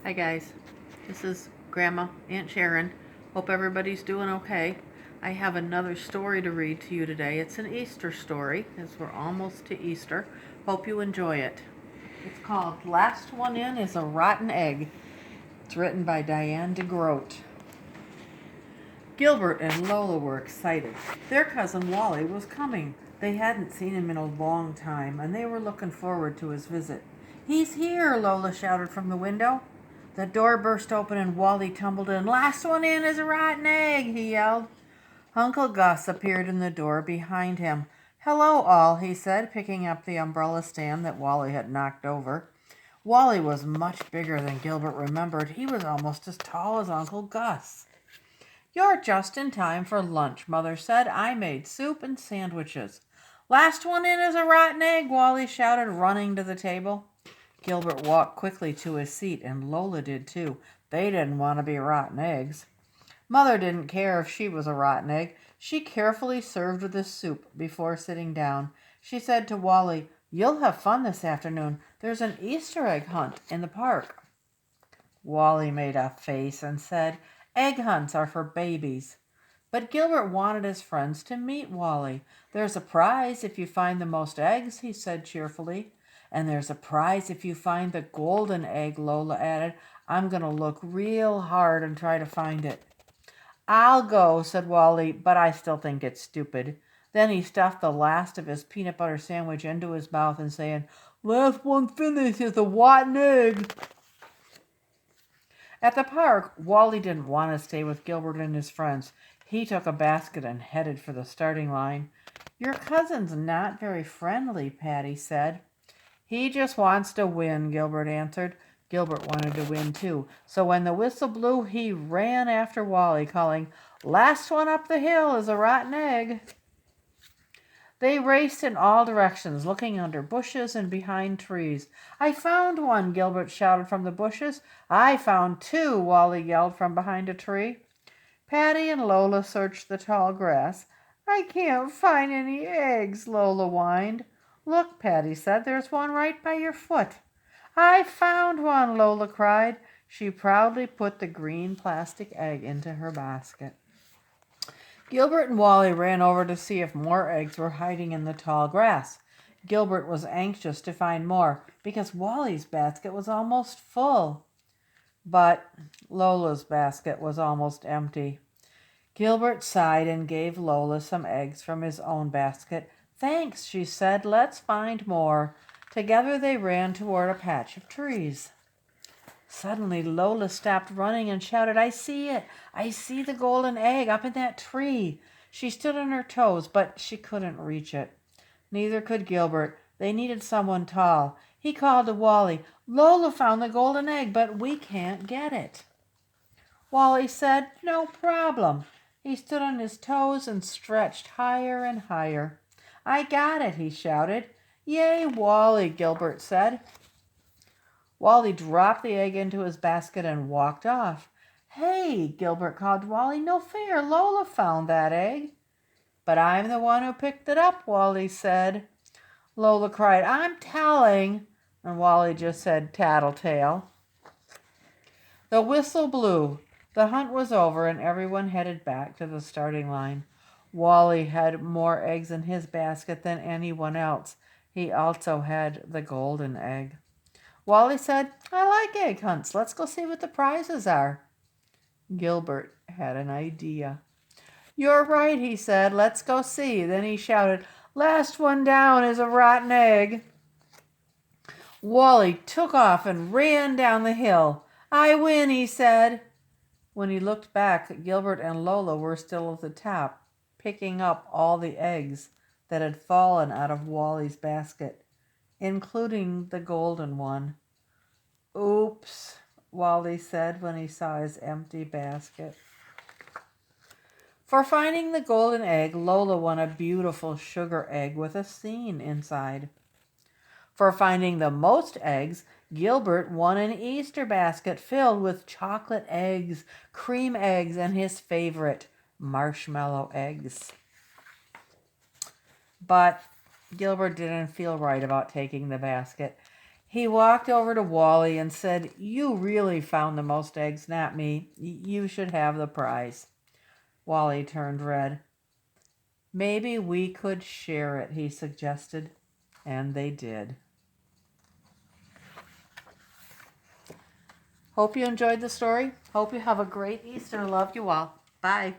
Hi guys, this is Grandma, Aunt Sharon. Hope everybody's doing okay. I have another story to read to you today. It's an Easter story, as we're almost to Easter. Hope you enjoy it. It's called Last One In is a Rotten Egg. It's written by Diane DeGroat. Gilbert and Lola were excited. Their cousin Wally was coming. They hadn't seen him in a long time, and they were looking forward to his visit. "He's here!" Lola shouted from the window. The door burst open and Wally tumbled in. "Last one in is a rotten egg!" he yelled. Uncle Gus appeared in the door behind him. "Hello, all," he said, picking up the umbrella stand that Wally had knocked over. Wally was much bigger than Gilbert remembered. He was almost as tall as Uncle Gus. "You're just in time for lunch," Mother said. "I made soup and sandwiches." "Last one in is a rotten egg," Wally shouted, running to the table. Gilbert walked quickly to his seat, and Lola did too. They didn't want to be rotten eggs. Mother didn't care if she was a rotten egg. She carefully served the soup before sitting down. She said to Wally, "You'll have fun this afternoon. There's an Easter egg hunt in the park." Wally made a face and said, "Egg hunts are for babies." But Gilbert wanted his friends to meet Wally. "There's a prize if you find the most eggs," he said cheerfully. "And there's a prize if you find the golden egg," Lola added. "I'm going to look real hard and try to find it." "I'll go," said Wally, "but I still think it's stupid." Then he stuffed the last of his peanut butter sandwich into his mouth and saying, "Last one finished is a rotten egg." At the park, Wally didn't want to stay with Gilbert and his friends. He took a basket and headed for the starting line. "Your cousin's not very friendly," Patty said. "He just wants to win," Gilbert answered. Gilbert wanted to win too, so when the whistle blew, he ran after Wally, calling, "Last one up the hill is a rotten egg." They raced in all directions, looking under bushes and behind trees. "I found one," Gilbert shouted from the bushes. "I found two," Wally yelled from behind a tree. Patty and Lola searched the tall grass. "I can't find any eggs," Lola whined. "Look," Patty said, "there's one right by your foot." "I found one," Lola cried. She proudly put the green plastic egg into her basket. Gilbert and Wally ran over to see if more eggs were hiding in the tall grass. Gilbert was anxious to find more because Wally's basket was almost full. But Lola's basket was almost empty. Gilbert sighed and gave Lola some eggs from his own basket. "Thanks," she said. "Let's find more." Together they ran toward a patch of trees. Suddenly Lola stopped running and shouted, "I see it! I see the golden egg up in that tree!" She stood on her toes, but she couldn't reach it. Neither could Gilbert. They needed someone tall. He called to Wally, "Lola found the golden egg, but we can't get it." Wally said, "No problem." He stood on his toes and stretched higher and higher. "I got it," he shouted. "Yay, Wally," Gilbert said. Wally dropped the egg into his basket and walked off. "Hey," Gilbert called to Wally, "no fair. Lola found that egg." "But I'm the one who picked it up," Wally said. Lola cried, "I'm telling," and Wally just said tattletale. The whistle blew. The hunt was over and everyone headed back to the starting line. Wally had more eggs in his basket than anyone else. He also had the golden egg. Wally said, "I like egg hunts. Let's go see what the prizes are." Gilbert had an idea. "You're right," he said. "Let's go see." Then he shouted, "Last one down is a rotten egg." Wally took off and ran down the hill. "I win," he said. When he looked back, Gilbert and Lola were still at the top, picking up all the eggs that had fallen out of Wally's basket, including the golden one. "Oops," Wally said when he saw his empty basket. For finding the golden egg, Lola won a beautiful sugar egg with a scene inside. For finding the most eggs, Gilbert won an Easter basket filled with chocolate eggs, cream eggs, and his favorite, marshmallow eggs. But Gilbert didn't feel right about taking the basket. He walked over to Wally and said, "You really found the most eggs, not me. You should have the prize." Wally turned red. "Maybe we could share it," he suggested. And they did. Hope you enjoyed the story. Hope you have a great Easter. Love you all. Bye.